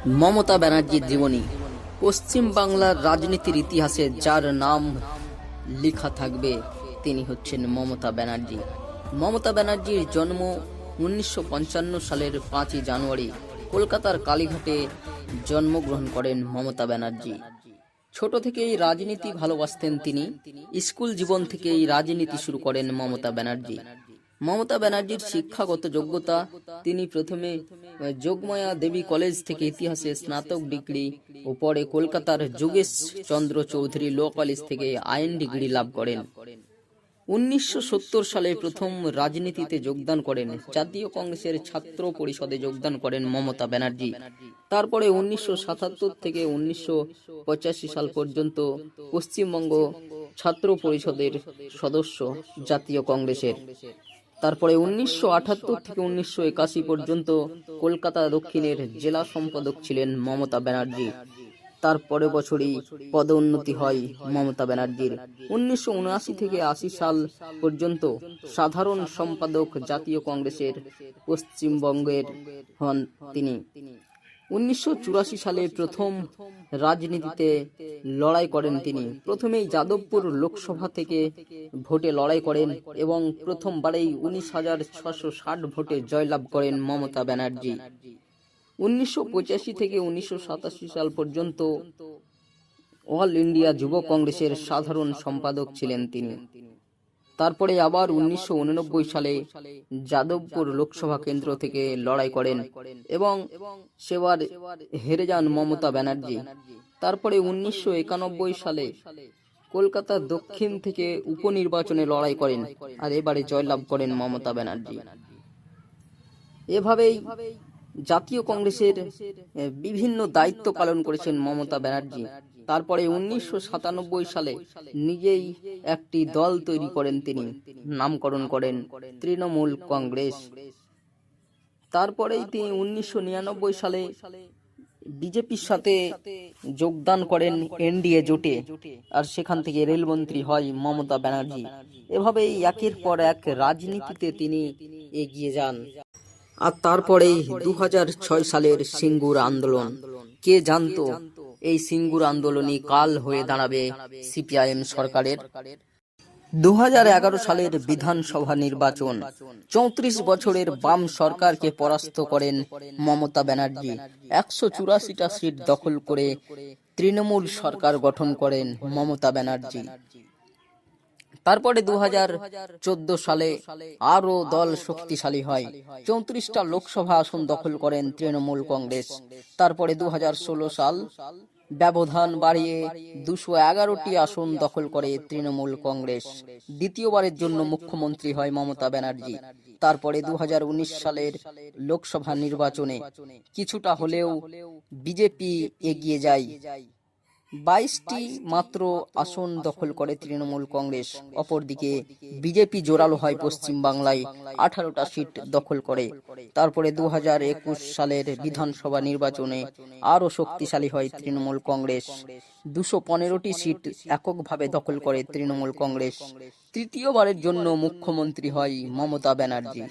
মমতা ব্যানার্জির জীবনী। পশ্চিম বাংলার রাজনীতির ইতিহাসে যার নাম লেখা থাকবে তিনি হচ্ছেন মমতা ব্যানার্জি। মমতা ব্যানার্জির জন্ম 1955 সালের 5ই জানুয়ারি কলকাতার কালীঘাটে জন্মগ্রহণ করেন মমতা ব্যানার্জি। ছোট থেকেই রাজনীতি ভালোবাসতেন তিনি। স্কুল জীবন থেকেই রাজনীতি শুরু করেন মমতা ব্যানার্জি। মমতা ব্যানার্জির শিক্ষাগত যোগ্যতা, তিনি প্রথমে যোগমায়া দেবী কলেজ থেকে ইতিহাসে স্নাতক ডিগ্রি ও পরে কলকাতার যোগেশ চন্দ্র চৌধুরী ল কলেজ থেকে আইন ডিগ্রি লাভ করেন। 1970 সালে প্রথম রাজনীতিতে যোগদান করেন। জাতীয় কংগ্রেসের ছাত্র পরিষদে যোগদান করেন মমতা ব্যানার্জি। তারপরে 1977 থেকে 1985 সাল পর্যন্ত পশ্চিমবঙ্গ ছাত্র পরিষদের সদস্য জাতীয় কংগ্রেসের। তারপরে 1978 থেকে 1981 পর্যন্ত কলকাতা দক্ষিণের জেলা সম্পাদক ছিলেন মমতা ব্যানার্জি। তারপরে বছরই পদোন্নতি হয় মমতা ব্যানার্জির। 1979 থেকে 80 সাল পর্যন্ত সাধারণ সম্পাদক জাতীয় কংগ্রেসের পশ্চিমবঙ্গের হন তিনি। 1984 সালে প্রথম রাজনীতিতে লড়াই করেন তিনি। প্রথমেই যাদবপুর লোকসভা থেকে ভোটে লড়াই করেন এবং প্রথমবারেই 19,660 ভোটে জয়লাভ করেন মমতা ব্যানার্জি। 1985 থেকে 1987 সাল পর্যন্ত অল ইন্ডিয়া যুব কংগ্রেসের সাধারণ সম্পাদক ছিলেন তিনি। তারপরে আবার 1989 সালে যাদবপুর লোকসভা কেন্দ্র থেকে লড়াই করেন এবং সেবার হেরে যান মমতা ব্যানার্জি। তারপরে 1991 সালে কলকাতা দক্ষিণ থেকে উপনির্বাচনে লড়াই করেন আর এবারে জয়লাভ করেন মমতা ব্যানার্জি। এভাবেই জাতীয় কংগ্রেসের বিভিন্ন দায়িত্ব পালন করেছেন মমতা ব্যানার্জি। তারপরে 1997 সালে নিজেই একটি দল তৈরি করেন তিনি, নামকরণ করেন তৃণমূল কংগ্রেস। তারপরেই তিনি 1999 সালে বিজেপির সাথে যোগদান করেন এনডিএ জোটে, আর সেখান থেকে রেলমন্ত্রী হয় মমতা ব্যানার্জি। এভাবেই একের পর এক রাজনীতিতে তিনি এগিয়ে যান। আর তারপরেই 2006 সালের সিঙ্গুর আন্দোলন। কে জানতো এই সিঙ্গুর আন্দোলনই কাল হয়ে দাঁড়াবে সিপিআইএম সরকারের। 2011 সালের বিধানসভা নির্বাচন। 34 বছরের বাম সরকারকে পরাস্ত করেন মমতা ব্যানার্জি। 184টা সিট দখল করে তৃণমূল সরকার গঠন করেন মমতা ব্যানার্জি। তারপরে 2014 সালে আরো দল শক্তিশালী হয়। 34টা লোকসভা আসন দখল করেন তৃণমূল কংগ্রেস। তারপরে 2016 সাল ব্যবধান বাড়িয়ে 211টি আসন দখল করে তৃণমূল কংগ্রেস। দ্বিতীয়বারের জন্য মুখ্যমন্ত্রী হয় মমতা ব্যানার্জি। তারপরে 2019 সালের লোকসভা নির্বাচনে কিছুটা হলেও বিজেপি এগিয়ে যায়। 22টি মাত্র আসন দখল করে তৃণমূল কংগ্রেস। অপরদিকে বিজেপি জোরালো হয় পশ্চিম বাংলায়, 18টা সিট দখল করে। তারপরে 2021 সালের বিধানসভা নির্বাচনে আরো শক্তিশালী হয় তৃণমূল কংগ্রেস। 215টি সিট এককভাবে দখল করে তৃণমূল কংগ্রেস। তৃতীয়বারের জন্য মুখ্যমন্ত্রী হয় মমতা ব্যানার্জি।